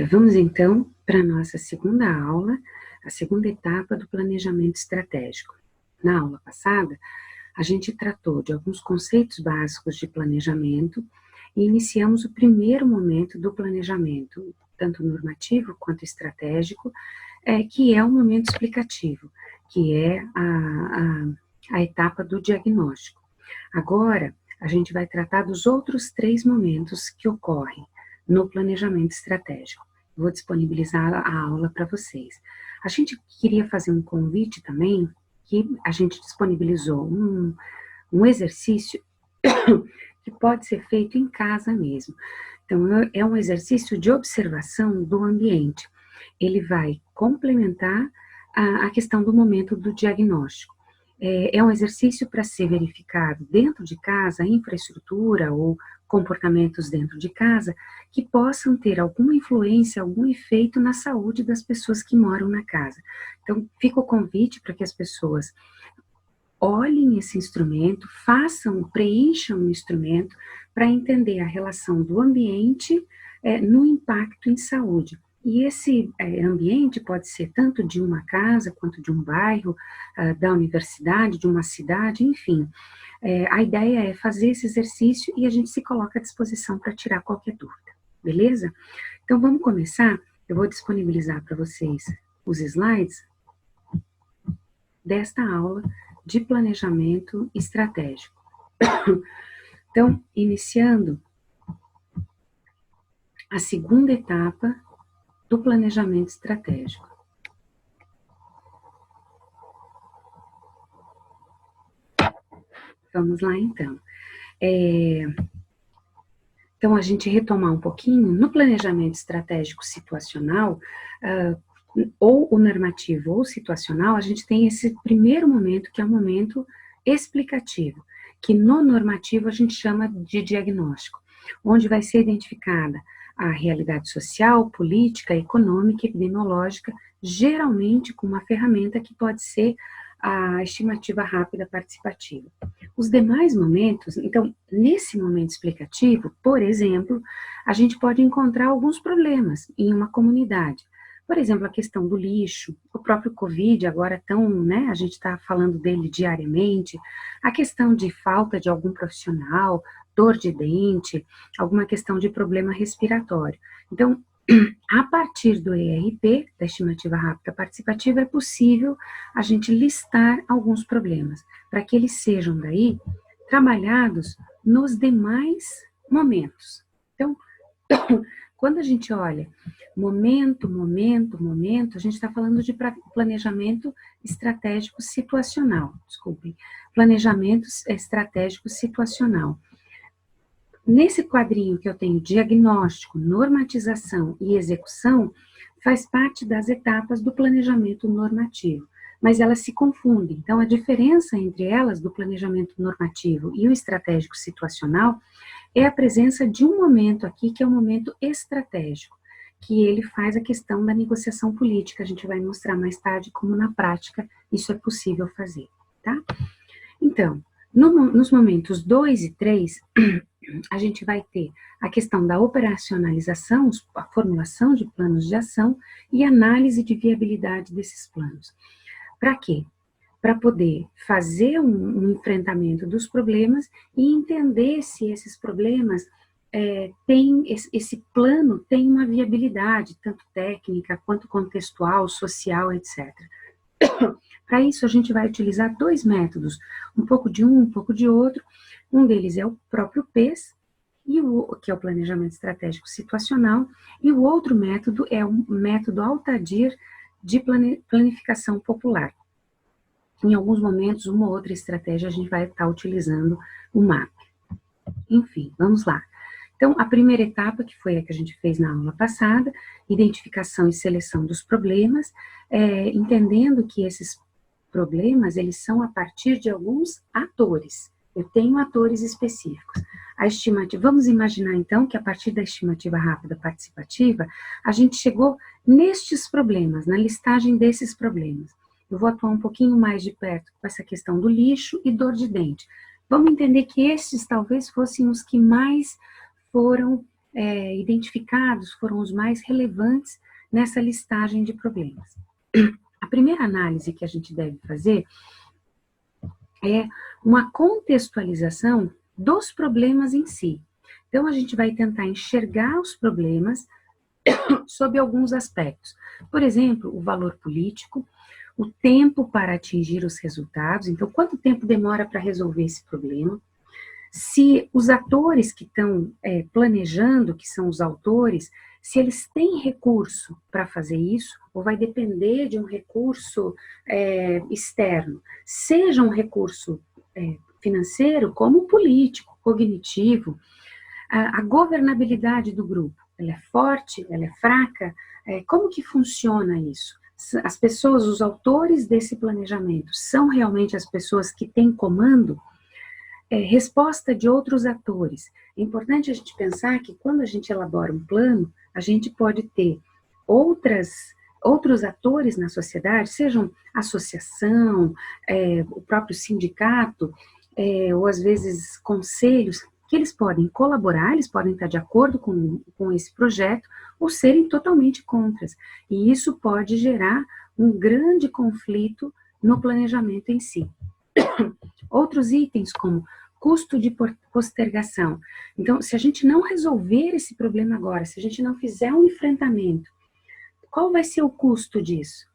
Vamos então para a nossa segunda aula, a segunda etapa do planejamento estratégico. Na aula passada, a gente tratou de alguns conceitos básicos de planejamento e iniciamos o primeiro momento do planejamento, tanto normativo quanto estratégico, que é o momento explicativo, que é a etapa do diagnóstico. Agora, a gente vai tratar dos outros 3 momentos que ocorrem no planejamento estratégico. Vou disponibilizar a aula para vocês. A gente queria fazer um convite também, que a gente disponibilizou um exercício que pode ser feito em casa mesmo. Então, é um exercício de observação do ambiente. Ele vai complementar a questão do momento do diagnóstico. É um exercício para ser verificado dentro de casa, a infraestrutura ou comportamentos dentro de casa que possam ter alguma influência, algum efeito na saúde das pessoas que moram na casa. Então, fica o convite para que as pessoas olhem esse instrumento, preencham o instrumento para entender a relação do ambiente no impacto em saúde. E esse ambiente pode ser tanto de uma casa, quanto de um bairro, da universidade, de uma cidade, enfim. A ideia é fazer esse exercício e a gente se coloca à disposição para tirar qualquer dúvida, beleza? Então, vamos começar. Eu vou disponibilizar para vocês os slides desta aula de planejamento estratégico. Então, iniciando a segunda etapa do planejamento estratégico. Vamos lá, então. Então, a gente retomar um pouquinho, no planejamento estratégico situacional, ou o normativo ou o situacional, a gente tem esse primeiro momento, que é o momento explicativo, que no normativo a gente chama de diagnóstico, onde vai ser identificada a realidade social, política, econômica, epidemiológica, geralmente com uma ferramenta que pode ser a estimativa rápida participativa. Os demais momentos, então, nesse momento explicativo, por exemplo, a gente pode encontrar alguns problemas em uma comunidade. Por exemplo, a questão do lixo, o próprio Covid, agora a gente está falando dele diariamente, a questão de falta de algum profissional, dor de dente, alguma questão de problema respiratório. Então, a partir do ERP, da estimativa rápida participativa, é possível a gente listar alguns problemas, para que eles sejam daí trabalhados nos demais momentos. Então, quando a gente olha momento, a gente está falando de planejamento estratégico situacional, planejamento estratégico situacional. Nesse quadrinho que eu tenho diagnóstico, normatização e execução, faz parte das etapas do planejamento normativo, mas elas se confundem. Então, a diferença entre elas, do planejamento normativo e o estratégico situacional, é a presença de um momento aqui, que é o momento estratégico, que ele faz a questão da negociação política. A gente vai mostrar mais tarde como, na prática, isso é possível fazer, tá? Então, nos momentos 2 e 3, a gente vai ter a questão da operacionalização, a formulação de planos de ação e análise de viabilidade desses planos. Para quê? Para poder fazer um enfrentamento dos problemas e entender se esses problemas esse plano tem uma viabilidade, tanto técnica quanto contextual, social, etc. Para isso, a gente vai utilizar 2 métodos, um pouco de um pouco de outro. Um deles é o próprio PES, que é o Planejamento Estratégico Situacional, e o outro método é o método Altadir de Planificação Popular. Em alguns momentos, uma ou outra estratégia, a gente vai estar utilizando o MAP. Enfim, vamos lá. Então, a primeira etapa, que foi a que a gente fez na aula passada, identificação e seleção dos problemas, entendendo que esses problemas, eles são a partir de alguns atores. Eu tenho atores específicos. A estimativa, vamos imaginar então que a partir da estimativa rápida participativa, a gente chegou nestes problemas, na listagem desses problemas. Eu vou atuar um pouquinho mais de perto com essa questão do lixo e dor de dente. Vamos entender que esses talvez fossem os que mais foram identificados foram os mais relevantes nessa listagem de problemas. A primeira análise que a gente deve fazer é uma contextualização dos problemas em si. Então, a gente vai tentar enxergar os problemas sob alguns aspectos. Por exemplo, o valor político, o tempo para atingir os resultados, então, quanto tempo demora para resolver esse problema, se os atores que estão planejando, que são os autores, se eles têm recurso para fazer isso, ou vai depender de um recurso externo, seja um recurso financeiro, como político, cognitivo, a governabilidade do grupo, ela é forte, ela é fraca, como que funciona isso? As pessoas, os autores desse planejamento, são realmente as pessoas que têm comando? Resposta de outros atores. É importante a gente pensar que quando a gente elabora um plano, a gente pode ter outros atores na sociedade, sejam associação, o próprio sindicato, ou às vezes conselhos, que eles podem colaborar, eles podem estar de acordo com esse projeto, ou serem totalmente contras. E isso pode gerar um grande conflito no planejamento em si. Outros itens, como custo de postergação. Então, se a gente não resolver esse problema agora, se a gente não fizer um enfrentamento, qual vai ser o custo disso?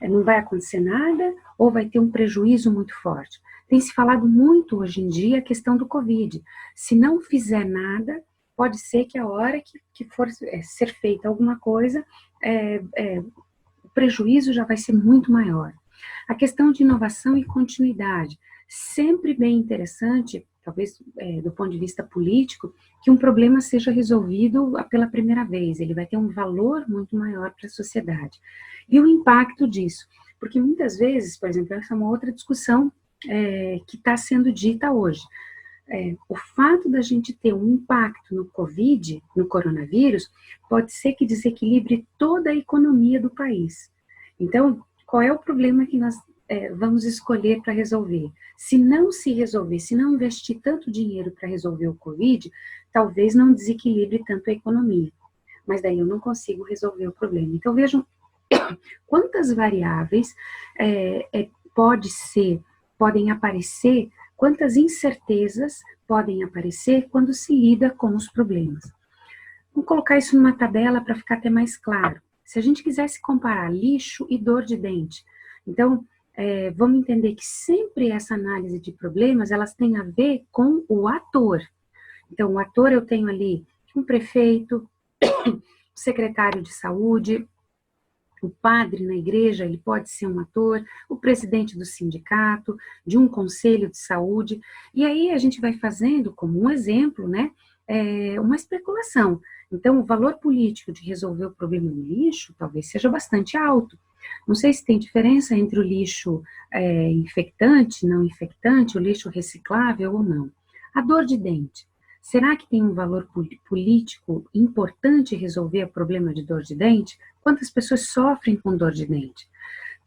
Não vai acontecer nada ou vai ter um prejuízo muito forte? Tem se falado muito hoje em dia a questão do Covid. Se não fizer nada, pode ser que a hora que for ser feita alguma coisa, o prejuízo já vai ser muito maior. A questão de inovação e continuidade. Sempre bem interessante, talvez do ponto de vista político, que um problema seja resolvido pela primeira vez. Ele vai ter um valor muito maior para a sociedade. E o impacto disso. Porque muitas vezes, por exemplo, essa é uma outra discussão que está sendo dita hoje. O fato da gente ter um impacto no Covid, no coronavírus, pode ser que desequilibre toda a economia do país. Então, qual é o problema que nós vamos escolher para resolver? Se não se resolver, se não investir tanto dinheiro para resolver o Covid, talvez não desequilibre tanto a economia. Mas daí eu não consigo resolver o problema. Então, vejam quantas variáveis podem aparecer, quantas incertezas podem aparecer quando se lida com os problemas. Vamos colocar isso numa tabela para ficar até mais claro. Se a gente quisesse comparar lixo e dor de dente, então, vamos entender que sempre essa análise de problemas, elas têm a ver com o ator. Então, o ator, eu tenho ali um prefeito, um secretário de saúde, o padre na igreja, ele pode ser um ator, o presidente do sindicato, de um conselho de saúde, e aí a gente vai fazendo, como um exemplo, né, uma especulação. Então, o valor político de resolver o problema do lixo talvez seja bastante alto. Não sei se tem diferença entre o lixo infectante, não infectante, o lixo reciclável ou não. A dor de dente. Será que tem um valor político importante resolver o problema de dor de dente? Quantas pessoas sofrem com dor de dente?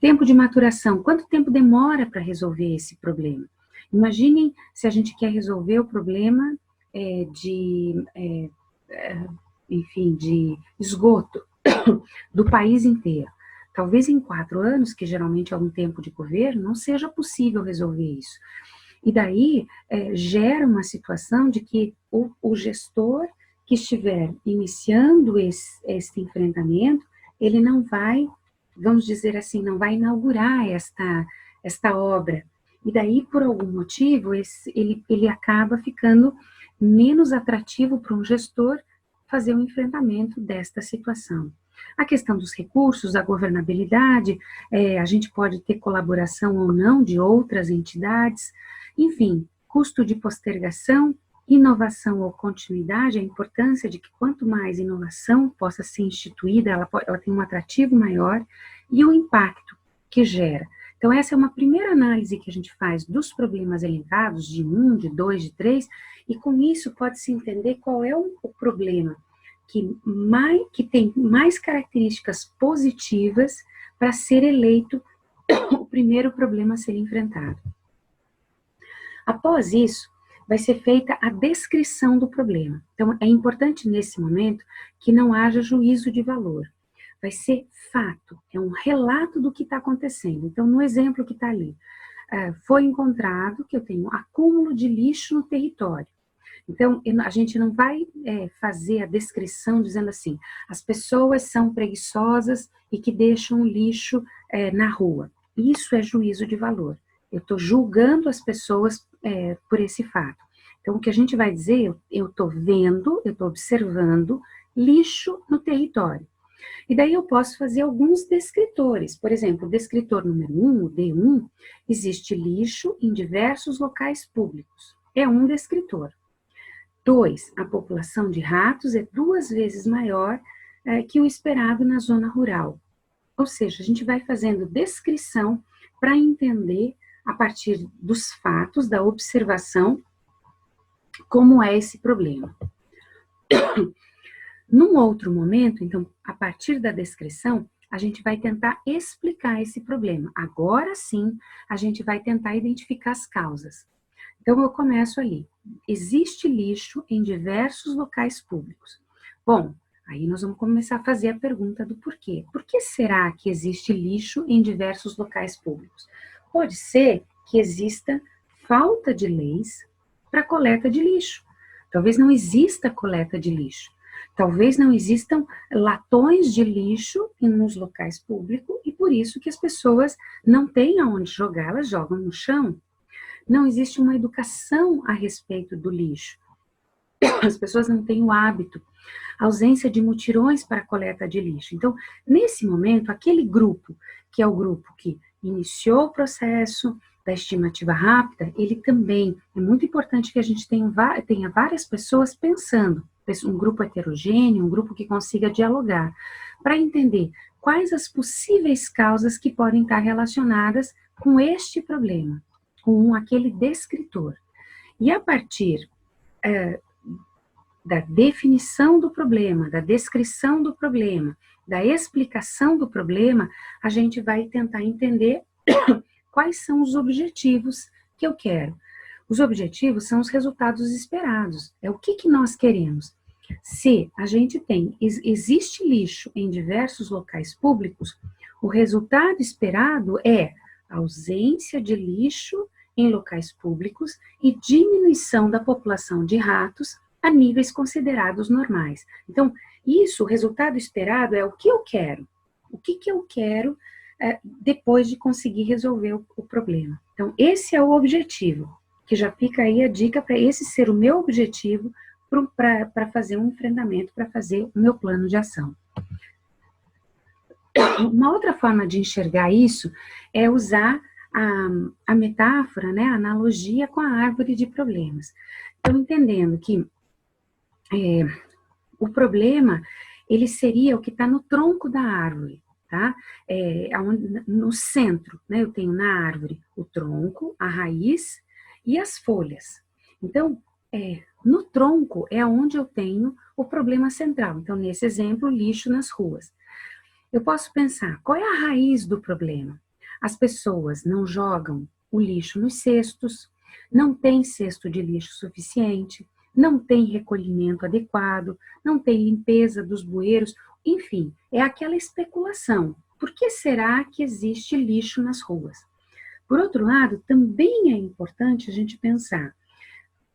Tempo de maturação. Quanto tempo demora para resolver esse problema? Imaginem se a gente quer resolver o problema de esgoto do país inteiro. Talvez em 4 anos, que geralmente é um tempo de governo, não seja possível resolver isso. E daí gera uma situação de que o gestor que estiver iniciando esse enfrentamento, ele não vai, vamos dizer assim, não vai inaugurar esta obra. E daí, por algum motivo, ele acaba ficando menos atrativo para um gestor fazer o enfrentamento desta situação. A questão dos recursos, a governabilidade, a gente pode ter colaboração ou não de outras entidades, enfim, custo de postergação, inovação ou continuidade, a importância de que quanto mais inovação possa ser instituída, ela tem um atrativo maior, e o impacto que gera. Então, essa é uma primeira análise que a gente faz dos problemas elencados, de 1, de 2, de 3, e com isso pode-se entender qual é o problema que tem mais características positivas para ser eleito o primeiro problema a ser enfrentado. Após isso, vai ser feita a descrição do problema. Então, é importante nesse momento que não haja juízo de valor. Vai ser fato, é um relato do que está acontecendo. Então, no exemplo que está ali, foi encontrado que eu tenho acúmulo de lixo no território. Então, a gente não vai fazer a descrição dizendo assim, as pessoas são preguiçosas e que deixam o lixo na rua. Isso é juízo de valor. Eu estou julgando as pessoas por esse fato. Então, o que a gente vai dizer, eu estou vendo, eu estou observando lixo no território. E daí eu posso fazer alguns descritores. Por exemplo, o descritor número 1, o D1, existe lixo em diversos locais públicos. É um descritor. 2, a população de ratos é 2 vezes maior que o esperado na zona rural. Ou seja, a gente vai fazendo descrição para entender, a partir dos fatos, da observação, como é esse problema. Num outro momento, então, a partir da descrição, a gente vai tentar explicar esse problema. Agora sim, a gente vai tentar identificar as causas. Então, eu começo ali. Existe lixo em diversos locais públicos. Bom, aí nós vamos começar a fazer a pergunta do porquê. Por que será que existe lixo em diversos locais públicos? Pode ser que exista falta de leis para coleta de lixo. Talvez não exista coleta de lixo. Talvez não existam latões de lixo nos locais públicos e por isso que as pessoas não têm aonde jogar, elas jogam no chão. Não existe uma educação a respeito do lixo. As pessoas não têm o hábito, a ausência de mutirões para a coleta de lixo. Então, nesse momento, aquele grupo, que é o grupo que iniciou o processo da estimativa rápida, ele também, é muito importante que a gente tenha várias pessoas pensando, um grupo heterogêneo, um grupo que consiga dialogar, para entender quais as possíveis causas que podem estar relacionadas com este problema, com aquele descritor. E a partir da definição do problema, da descrição do problema, da explicação do problema, a gente vai tentar entender quais são os objetivos que eu quero. Os objetivos são os resultados esperados, é o que nós queremos. Se a gente existe lixo em diversos locais públicos, o resultado esperado é ausência de lixo em locais públicos e diminuição da população de ratos a níveis considerados normais. Então, o resultado esperado é o que eu quero. O que eu quero depois de conseguir resolver o problema. Então, esse é o objetivo, que já fica aí a dica para esse ser o meu objetivo para fazer um enfrentamento, para fazer o meu plano de ação. Uma outra forma de enxergar isso é usar a metáfora, né, a analogia com a árvore de problemas. Então, entendendo que o problema, ele seria o que está no tronco da árvore, tá? No centro, né, eu tenho na árvore o tronco, a raiz e as folhas. Então, no tronco é onde eu tenho o problema central. Então, nesse exemplo, lixo nas ruas. Eu posso pensar, qual é a raiz do problema? As pessoas não jogam o lixo nos cestos, não tem cesto de lixo suficiente, não tem recolhimento adequado, não tem limpeza dos bueiros, enfim, é aquela especulação. Por que será que existe lixo nas ruas? Por outro lado, também é importante a gente pensar,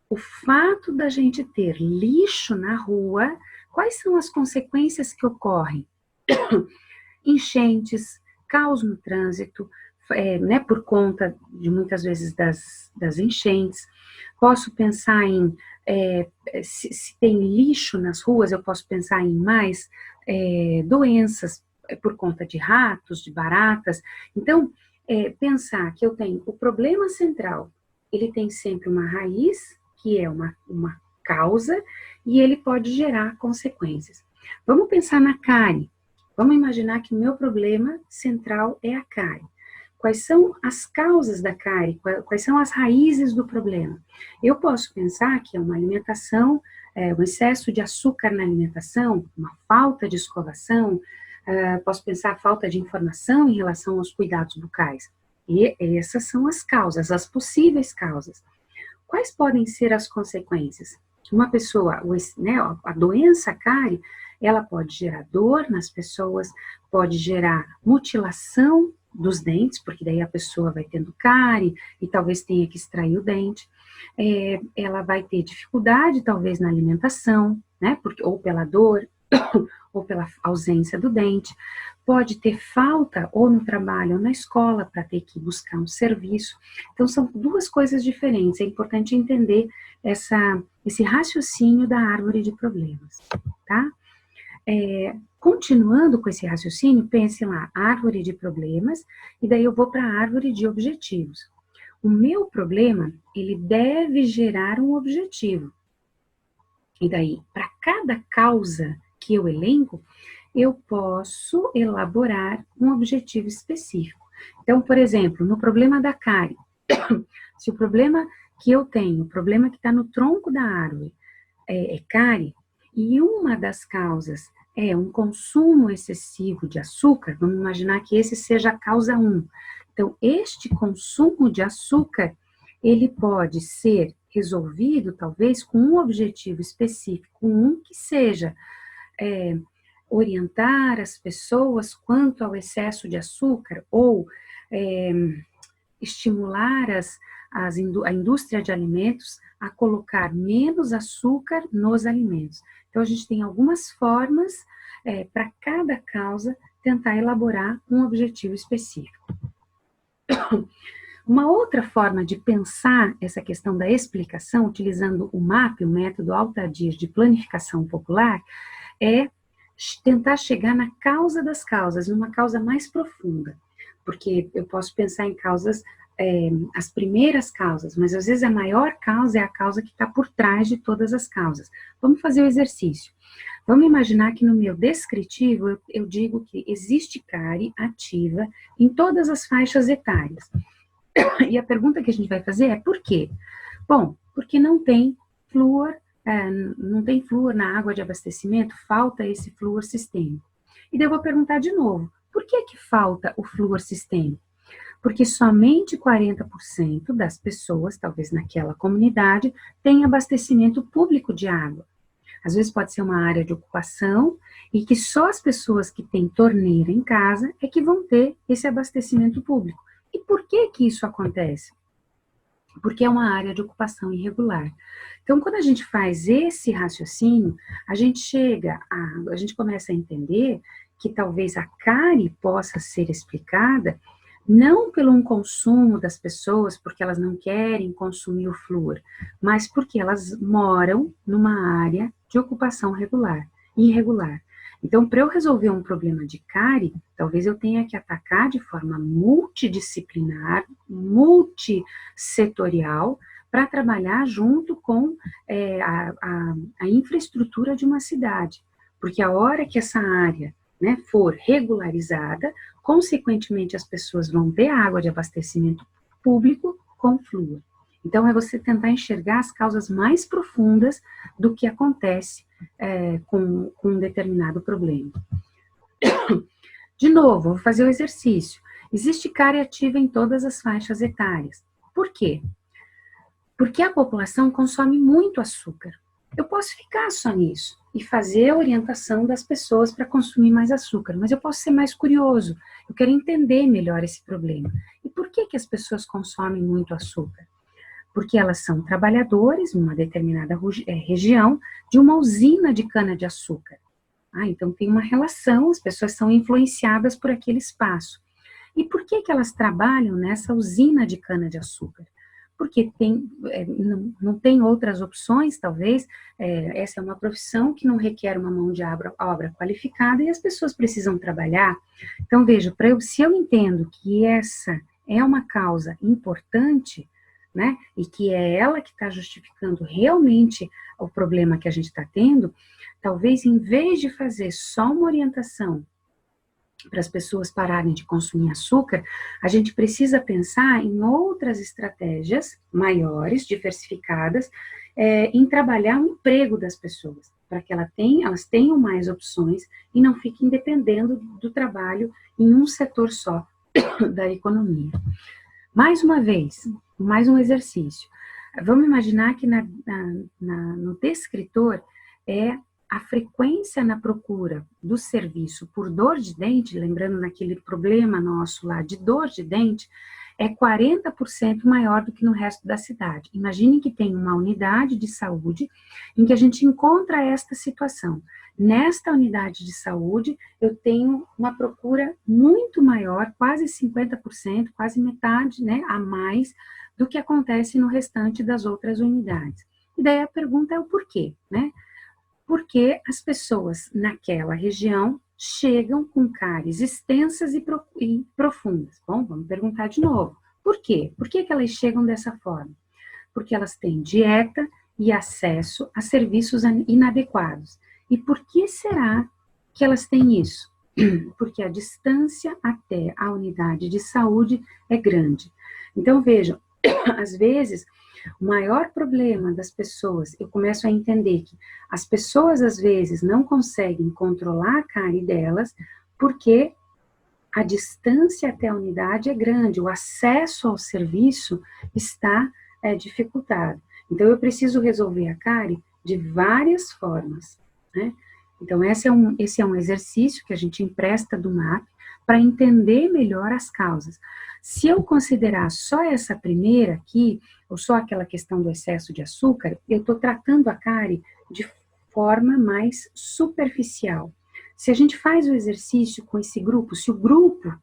o fato da gente ter lixo na rua, quais são as consequências que ocorrem? Enchentes, caos no trânsito, né, por conta de muitas vezes das enchentes. Posso pensar em, se tem lixo nas ruas, eu posso pensar em mais doenças por conta de ratos, de baratas. Então, pensar que eu tenho o problema central, ele tem sempre uma raiz, que é uma causa, e ele pode gerar consequências. Vamos pensar na cárie. Vamos imaginar que o meu problema central é a cárie. Quais são as causas da cárie? Quais são as raízes do problema? Eu posso pensar que é uma alimentação, um excesso de açúcar na alimentação, uma falta de escovação, posso pensar a falta de informação em relação aos cuidados bucais. E essas são as causas, as possíveis causas. quais podem ser as consequências? Uma pessoa, né, a doença cárie, ela pode gerar dor nas pessoas, pode gerar mutilação dos dentes, porque daí a pessoa vai tendo cárie e talvez tenha que extrair o dente. Ela vai ter dificuldade, talvez, na alimentação, né, porque, ou pela dor, ou pela ausência do dente. Pode ter falta ou no trabalho ou na escola para ter que buscar um serviço. Então, são duas coisas diferentes. É importante entender esse raciocínio da árvore de problemas, tá? Continuando com esse raciocínio, pense lá, árvore de problemas, e daí eu vou para a árvore de objetivos. O meu problema, ele deve gerar um objetivo. E daí, para cada causa que eu elenco, eu posso elaborar um objetivo específico. Então, por exemplo, no problema da cárie, se o problema que eu tenho, o problema que está no tronco da árvore é cárie, e uma das causas é um consumo excessivo de açúcar, vamos imaginar que esse seja a causa 1. Então, este consumo de açúcar, ele pode ser resolvido, talvez, com um objetivo específico, um que seja orientar as pessoas quanto ao excesso de açúcar, ou estimular a indústria de alimentos a colocar menos açúcar nos alimentos. Então, a gente tem algumas formas para cada causa tentar elaborar um objetivo específico. Uma outra forma de pensar essa questão da explicação, utilizando o MAP, o método Altadir de planificação popular, é tentar chegar na causa das causas, numa causa mais profunda. Porque eu posso pensar em causas, as primeiras causas, mas às vezes a maior causa é a causa que está por trás de todas as causas. Vamos fazer o exercício. Vamos imaginar que no meu descritivo eu digo que existe cárie ativa em todas as faixas etárias. E a pergunta que a gente vai fazer é por quê? Bom, porque não tem flúor, não tem flúor na água de abastecimento, falta esse flúor sistêmico. E daí eu vou perguntar de novo, por que falta o flúor sistêmico? Porque somente 40% das pessoas, talvez naquela comunidade, têm abastecimento público de água. Às vezes pode ser uma área de ocupação e que só as pessoas que têm torneira em casa é que vão ter esse abastecimento público. E por que isso acontece? Porque é uma área de ocupação irregular. Então, quando a gente faz esse raciocínio, a gente começa a entender que talvez a cárie possa ser explicada não pelo um consumo das pessoas, porque elas não querem consumir o flúor, mas porque elas moram numa área de ocupação irregular. Então, para eu resolver um problema de cárie, talvez eu tenha que atacar de forma multidisciplinar, multissetorial, para trabalhar junto com a infraestrutura de uma cidade. Porque a hora que essa área, né, for regularizada, consequentemente as pessoas vão ter água de abastecimento público com flúor. Então, é você tentar enxergar as causas mais profundas do que acontece com um determinado problema. De novo, vou fazer o exercício. Existe cárie ativa em todas as faixas etárias. Por quê? Porque a população consome muito açúcar. Eu posso ficar só nisso e fazer a orientação das pessoas para consumir mais açúcar, mas eu posso ser mais curioso. Eu quero entender melhor esse problema. E por que as pessoas consomem muito açúcar? Porque elas são trabalhadores numa determinada região de uma usina de cana-de-açúcar. Então tem uma relação, as pessoas são influenciadas por aquele espaço. E por que elas trabalham nessa usina de cana-de-açúcar? Porque não tem outras opções, talvez, essa é uma profissão que não requer uma mão de obra qualificada e as pessoas precisam trabalhar. Então, veja, se eu entendo que essa é uma causa importante, né, e que é ela que está justificando realmente o problema que a gente está tendo, talvez em vez de fazer só uma orientação para as pessoas pararem de consumir açúcar, a gente precisa pensar em outras estratégias maiores, diversificadas, em trabalhar o emprego das pessoas, para que elas tenham mais opções e não fiquem dependendo do trabalho em um setor só da economia. Mais uma vez, mais um exercício. Vamos imaginar que no descritor é a frequência na procura do serviço por dor de dente, lembrando naquele problema nosso lá de dor de dente, é 40% maior do que no resto da cidade. Imagine que tem uma unidade de saúde em que a gente encontra esta situação. Nesta unidade de saúde, eu tenho uma procura muito maior, quase 50%, quase metade, né, a mais do que acontece no restante das outras unidades. E daí a pergunta é o porquê, né? Porque as pessoas naquela região chegam com cáries extensas e profundas. Bom, vamos perguntar de novo. Por quê? Por que elas chegam dessa forma? Porque elas têm dieta e acesso a serviços inadequados. E por que será que elas têm isso? Porque a distância até a unidade de saúde é grande. Então, vejam, às vezes, o maior problema das pessoas, eu começo a entender que as pessoas, às vezes, não conseguem controlar a cárie delas porque a distância até a unidade é grande, o acesso ao serviço está dificultado. Então, eu preciso resolver a cárie de várias formas, né? Então, esse é um exercício que a gente empresta do MAP para entender melhor as causas. Se eu considerar só essa primeira aqui, ou só aquela questão do excesso de açúcar, eu estou tratando a cárie de forma mais superficial. Se a gente faz o exercício com esse grupo, se o grupo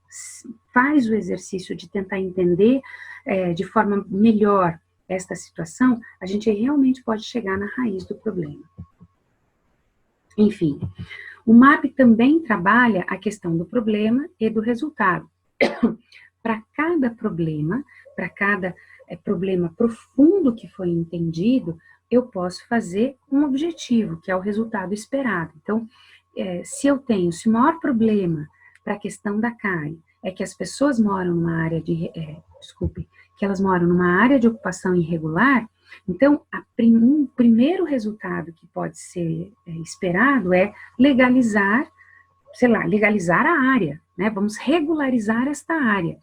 faz o exercício de tentar entender de forma melhor esta situação, a gente realmente pode chegar na raiz do problema. Enfim, o MAP também trabalha a questão do problema e do resultado. Para cada problema problema profundo que foi entendido, eu posso fazer um objetivo, que é o resultado esperado. Então, se o maior problema para a questão da cárie é que as pessoas moram numa área que elas moram numa área de ocupação irregular, então, o primeiro resultado que pode ser esperado é legalizar a área, né? Vamos regularizar esta área.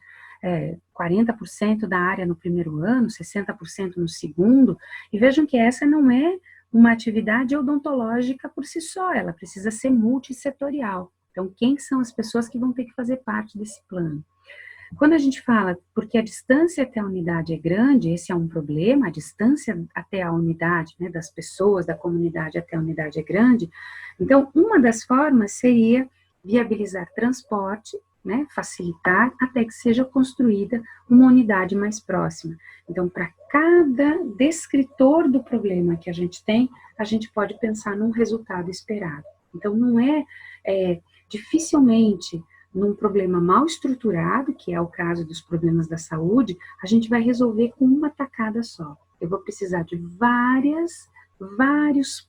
40% da área no primeiro ano, 60% no segundo, e vejam que essa não é uma atividade odontológica por si só, ela precisa ser multissetorial. Então, quem são as pessoas que vão ter que fazer parte desse plano? Quando a gente fala porque a distância até a unidade é grande, esse é um problema, a distância até a unidade, né, das pessoas, da comunidade até a unidade é grande, então uma das formas seria viabilizar transporte, né, facilitar até que seja construída uma unidade mais próxima. Então, para cada descritor do problema que a gente tem, a gente pode pensar num resultado esperado. Então, não dificilmente num problema mal estruturado, que é o caso dos problemas da saúde, a gente vai resolver com uma tacada só. Eu vou precisar de vários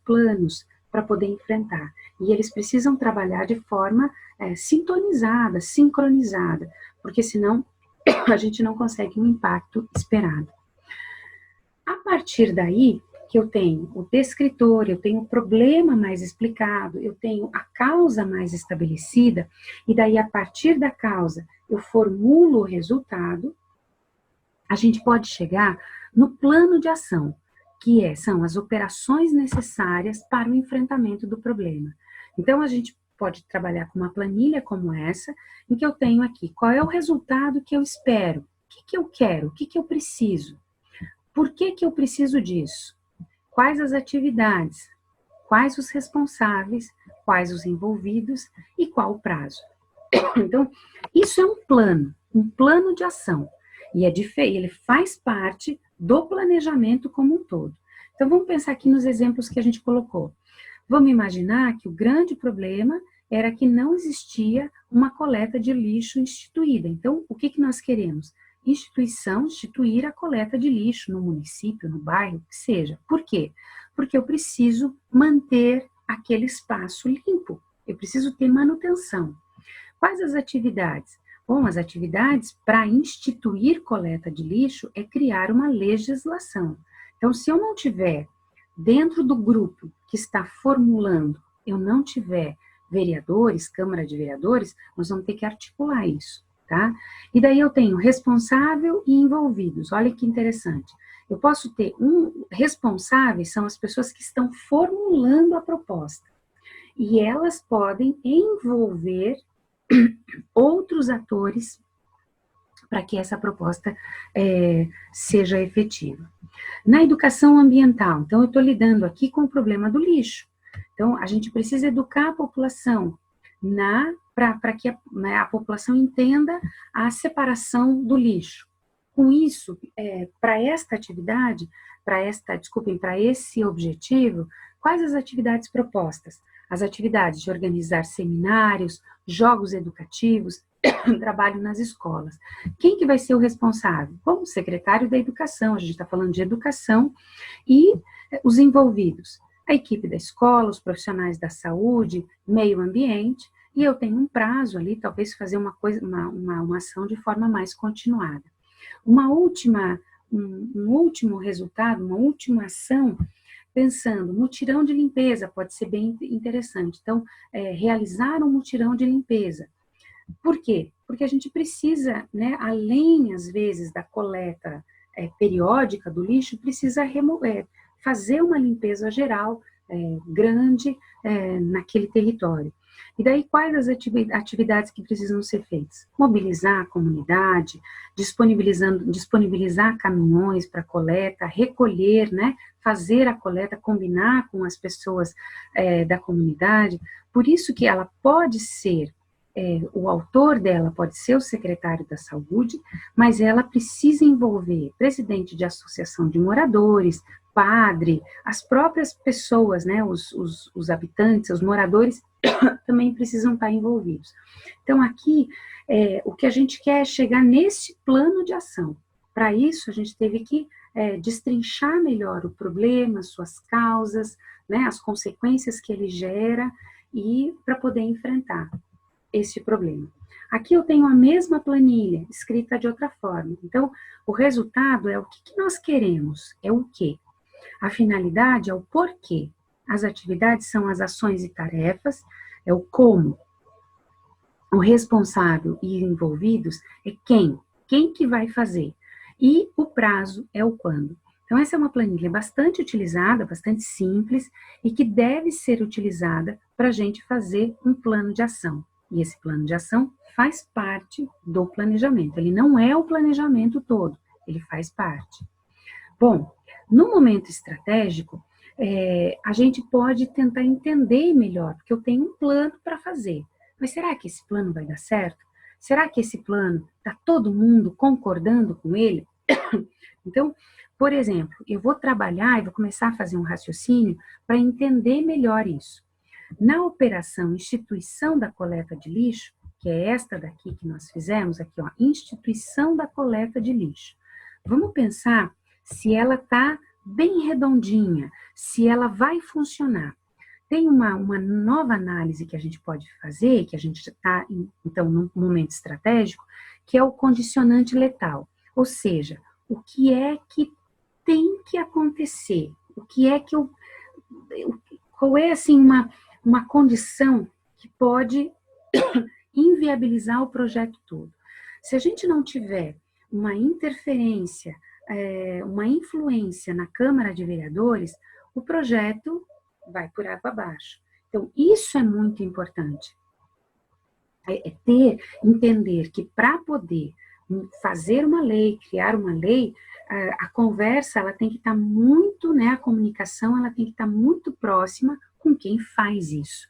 planos para poder enfrentar. E eles precisam trabalhar de forma sintonizada, sincronizada, porque senão a gente não consegue um impacto esperado. A partir daí, que eu tenho o descritor, eu tenho o problema mais explicado, eu tenho a causa mais estabelecida, e daí a partir da causa eu formulo o resultado, a gente pode chegar no plano de ação, que são as operações necessárias para o enfrentamento do problema. Então a gente pode trabalhar com uma planilha como essa, em que eu tenho aqui qual é o resultado que eu espero, o que eu quero, o que eu preciso, por que eu preciso disso? Quais as atividades, quais os responsáveis, quais os envolvidos e qual o prazo. Então, isso é um plano de ação, e ele faz parte do planejamento como um todo. Então, vamos pensar aqui nos exemplos que a gente colocou. Vamos imaginar que o grande problema era que não existia uma coleta de lixo instituída. Então, o que nós queremos? Instituir a coleta de lixo no município, no bairro, que seja. Por quê? Porque eu preciso manter aquele espaço limpo, eu preciso ter manutenção. Quais as atividades? Bom, as atividades para instituir coleta de lixo é criar uma legislação. Então, se eu não tiver dentro do grupo que está formulando, eu não tiver vereadores, Câmara de Vereadores, nós vamos ter que articular isso. Tá? E daí eu tenho responsável e envolvidos, olha que interessante. Eu posso ter responsáveis, são as pessoas que estão formulando a proposta. E elas podem envolver outros atores para que essa proposta seja efetiva. Na educação ambiental, então eu estou lidando aqui com o problema do lixo. Então, a gente precisa educar a população para que a população entenda a separação do lixo. Com isso, para esta atividade, para esse objetivo, quais as atividades propostas? As atividades de organizar seminários, jogos educativos, trabalho nas escolas. Quem que vai ser o responsável? Bom, o secretário da educação, a gente está falando de educação, e os envolvidos, a equipe da escola, os profissionais da saúde, meio ambiente, e eu tenho um prazo ali, talvez fazer uma ação de forma mais continuada. Um último resultado, uma última ação, pensando, mutirão de limpeza pode ser bem interessante. Então, realizar um mutirão de limpeza. Por quê? Porque a gente precisa, né, além, às vezes, da coleta periódica do lixo, precisa fazer uma limpeza geral, grande, naquele território. E daí, quais as atividades que precisam ser feitas? Mobilizar a comunidade, disponibilizar caminhões para coleta, recolher, né, fazer a coleta, combinar com as pessoas da comunidade. Por isso que ela pode ser, o autor dela pode ser o secretário da saúde, mas ela precisa envolver presidente de associação de moradores, padre, as próprias pessoas, né, os habitantes, os moradores, também precisam estar envolvidos. Então, aqui, o que a gente quer é chegar nesse plano de ação. Para isso, a gente teve que destrinchar melhor o problema, suas causas, né, as consequências que ele gera, e para poder enfrentar este problema. Aqui eu tenho a mesma planilha, escrita de outra forma. Então, o resultado é o que nós queremos, é o quê? A finalidade é o porquê. As atividades são as ações e tarefas, é o como. O responsável e envolvidos é quem que vai fazer. E o prazo é o quando. Então, essa é uma planilha bastante utilizada, bastante simples, e que deve ser utilizada para a gente fazer um plano de ação. E esse plano de ação faz parte do planejamento. Ele não é o planejamento todo, ele faz parte. Bom, no momento estratégico, a gente pode tentar entender melhor, porque eu tenho um plano para fazer. Mas será que esse plano vai dar certo? Será que esse plano está todo mundo concordando com ele? Então, por exemplo, eu vou trabalhar e vou começar a fazer um raciocínio para entender melhor isso. Na operação instituição da coleta de lixo, que é esta daqui que nós fizemos, aqui ó, instituição da coleta de lixo. Vamos pensar se ela está bem redondinha, se ela vai funcionar. Tem uma nova análise que a gente pode fazer, que a gente está, então, num momento estratégico, que é o condicionante letal. Ou seja, o que é que tem que acontecer? O que é que qual é, assim, uma condição que pode inviabilizar o projeto todo? Se a gente não tiver uma interferência, uma influência na Câmara de Vereadores, o projeto vai por água abaixo. Então, isso é muito importante. Entender que para poder fazer uma lei, criar uma lei, a conversa, ela tem que estar muito, né, a comunicação, ela tem que estar muito próxima com quem faz isso,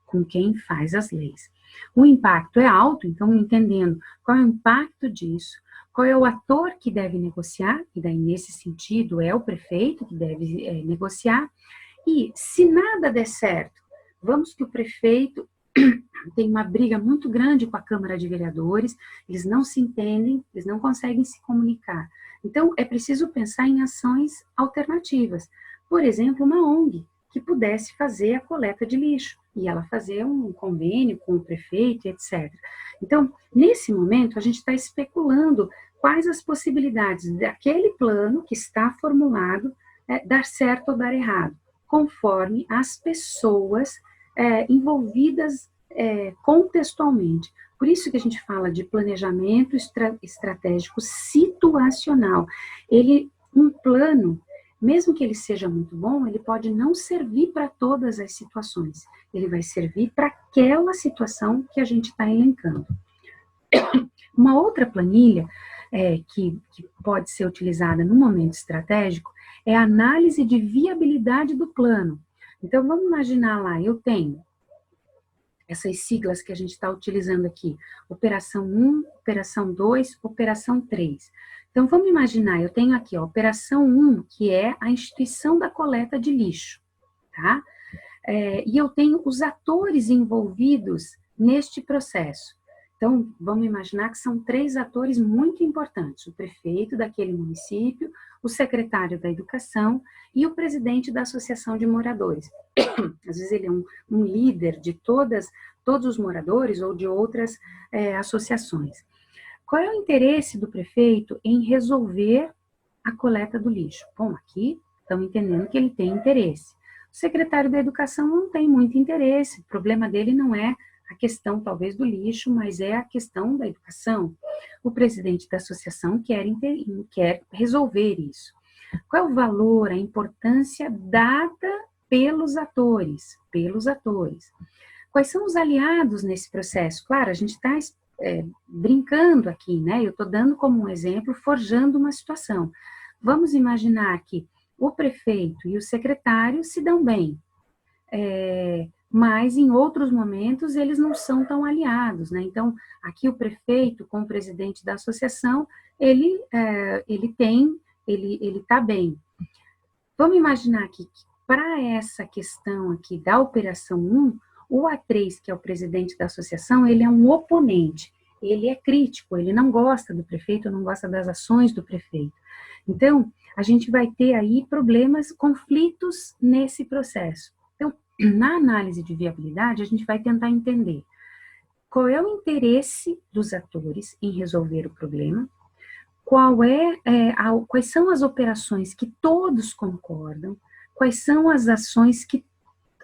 com quem faz as leis. O impacto é alto, então, entendendo qual é o impacto disso, qual é o ator que deve negociar, e daí, nesse sentido, é o prefeito que deve negociar, e se nada der certo, vamos que o prefeito tem uma briga muito grande com a Câmara de Vereadores, eles não se entendem, eles não conseguem se comunicar. Então, é preciso pensar em ações alternativas. Por exemplo, uma ONG que pudesse fazer a coleta de lixo, e ela fazer um convênio com o prefeito, etc. Então, nesse momento, a gente está especulando quais as possibilidades daquele plano que está formulado dar certo ou dar errado, conforme as pessoas envolvidas contextualmente. Por isso que a gente fala de planejamento estratégico situacional. Ele Um plano, mesmo que ele seja muito bom, ele pode não servir para todas as situações. Ele vai servir para aquela situação que a gente está elencando. Uma outra planilha que pode ser utilizada no momento estratégico é a análise de viabilidade do plano. Então, vamos imaginar lá, eu tenho essas siglas que a gente está utilizando aqui, Operação 1, Operação 2, Operação 3. Então, vamos imaginar, eu tenho aqui a Operação 1, que é a instituição da coleta de lixo, tá? E eu tenho os atores envolvidos neste processo. Então, vamos imaginar que são 3 atores muito importantes: o prefeito daquele município, o secretário da educação e o presidente da associação de moradores. Às vezes ele é um líder de todos os moradores ou de outras associações. Qual é o interesse do prefeito em resolver a coleta do lixo? Bom, aqui estão entendendo que ele tem interesse. O secretário da educação não tem muito interesse, o problema dele não é a questão, talvez, do lixo, mas é a questão da educação. O presidente da associação quer resolver isso. Qual é o valor, a importância dada pelos atores? Quais são os aliados nesse processo? Claro, a gente está brincando aqui, né? Eu estou dando como um exemplo, forjando uma situação. Vamos imaginar que o prefeito e o secretário se dão bem, mas em outros momentos eles não são tão aliados, né? Então, aqui o prefeito com o presidente da associação, ele está bem. Vamos imaginar aqui que para essa questão aqui da Operação 1, o A3, que é o presidente da associação, ele é um oponente, ele é crítico, ele não gosta do prefeito, não gosta das ações do prefeito. Então, a gente vai ter aí problemas, conflitos nesse processo. Então, na análise de viabilidade, a gente vai tentar entender qual é o interesse dos atores em resolver o problema, quais são as operações que todos concordam, quais são as ações que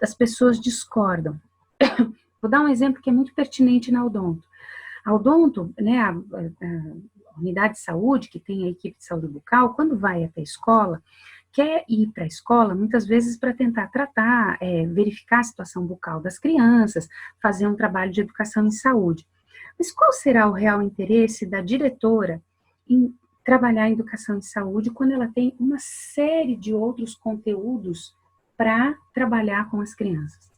as pessoas discordam. Vou dar um exemplo que é muito pertinente na Odonto. A Odonto, né, a unidade de saúde, que tem a equipe de saúde bucal, quando vai até a escola, quer ir para a escola, muitas vezes para tentar tratar, verificar a situação bucal das crianças, fazer um trabalho de educação em saúde. Mas qual será o real interesse da diretora em trabalhar em educação em saúde quando ela tem uma série de outros conteúdos para trabalhar com as crianças?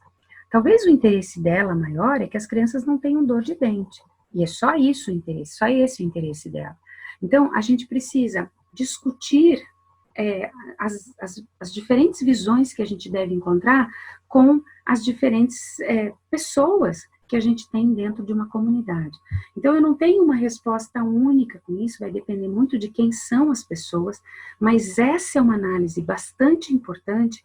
Talvez o interesse dela maior é que as crianças não tenham dor de dente. E é só isso o interesse, só esse o interesse dela. Então, a gente precisa discutir as diferentes visões que a gente deve encontrar com as diferentes pessoas que a gente tem dentro de uma comunidade. Então, eu não tenho uma resposta única com isso, vai depender muito de quem são as pessoas, mas essa é uma análise bastante importante,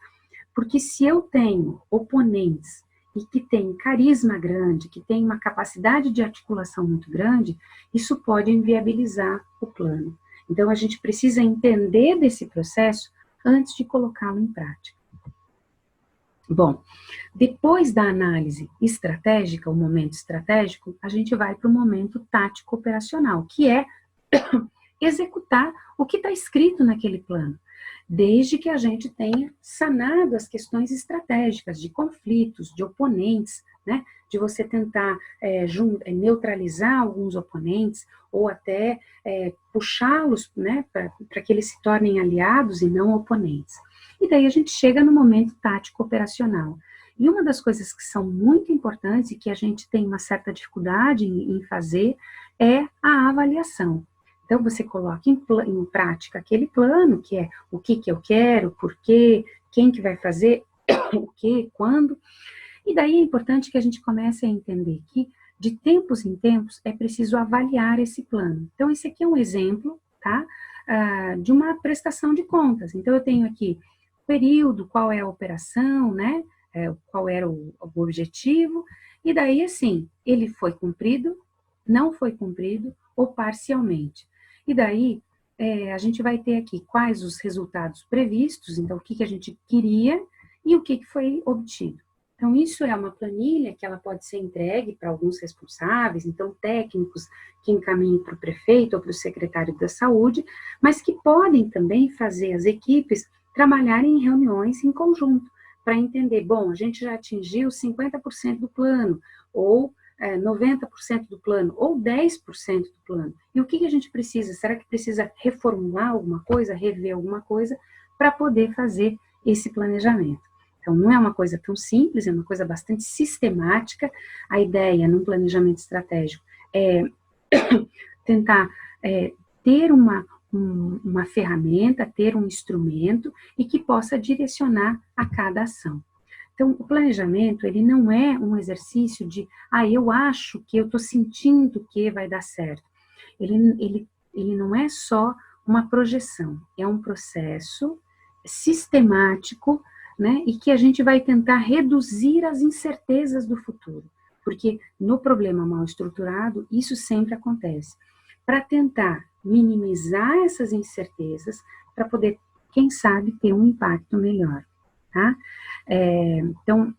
porque se eu tenho oponentes e que tem carisma grande, que tem uma capacidade de articulação muito grande, isso pode inviabilizar o plano. Então, a gente precisa entender desse processo antes de colocá-lo em prática. Bom, depois da análise estratégica, o momento estratégico, a gente vai para o momento tático operacional, que é executar o que está escrito naquele plano, desde que a gente tenha sanado as questões estratégicas de conflitos, de oponentes, né, de você tentar neutralizar alguns oponentes ou até puxá-los, né, para que eles se tornem aliados e não oponentes. E daí a gente chega no momento tático operacional. E uma das coisas que são muito importantes e que a gente tem uma certa dificuldade em fazer é a avaliação. Então, você coloca em prática aquele plano, que é o que eu quero, por quê, quem que vai fazer, o que, quando. E daí é importante que a gente comece a entender que, de tempos em tempos, é preciso avaliar esse plano. Então, esse aqui é um exemplo, tá, de uma prestação de contas. Então, eu tenho aqui o período, qual é a operação, né, qual era o objetivo, e daí, assim, ele foi cumprido, não foi cumprido, ou parcialmente. E daí, a gente vai ter aqui quais os resultados previstos, então o que a gente queria e o que foi obtido. Então, isso é uma planilha que ela pode ser entregue para alguns responsáveis, então técnicos que encaminhem para o prefeito ou para o secretário da saúde, mas que podem também fazer as equipes trabalharem em reuniões em conjunto, para entender, bom, a gente já atingiu 50% do plano, ou 90% do plano, ou 10% do plano. E o que a gente precisa? Será que precisa reformular alguma coisa, rever alguma coisa, para poder fazer esse planejamento? Então, não é uma coisa tão simples, é uma coisa bastante sistemática. A ideia, num planejamento estratégico, é tentar ter uma ferramenta, ter um instrumento e que possa direcionar a cada ação. Então, o planejamento, ele não é um exercício de, eu acho que eu estou sentindo que vai dar certo. Ele não é só uma projeção, é um processo sistemático, né, e que a gente vai tentar reduzir as incertezas do futuro, porque no problema mal estruturado, isso sempre acontece. Para tentar minimizar essas incertezas, para poder, quem sabe, ter um impacto melhor, tá? Então,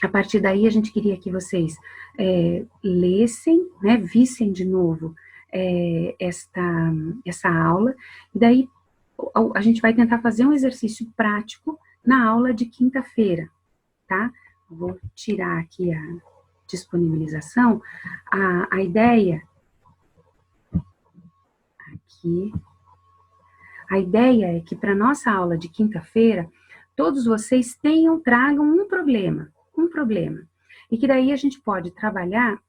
a partir daí, a gente queria que vocês lessem, né, vissem de novo essa aula, e daí a gente vai tentar fazer um exercício prático na aula de quinta-feira, tá? Vou tirar aqui a disponibilização. A ideia aqui, a ideia é que para nossa aula de quinta-feira, todos vocês tragam um problema, e que daí a gente pode trabalhar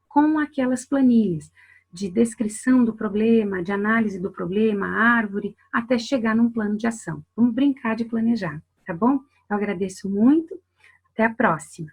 com aquelas planilhas de descrição do problema, de análise do problema, árvore, até chegar num plano de ação. Vamos brincar de planejar, tá bom? Eu agradeço muito, até a próxima.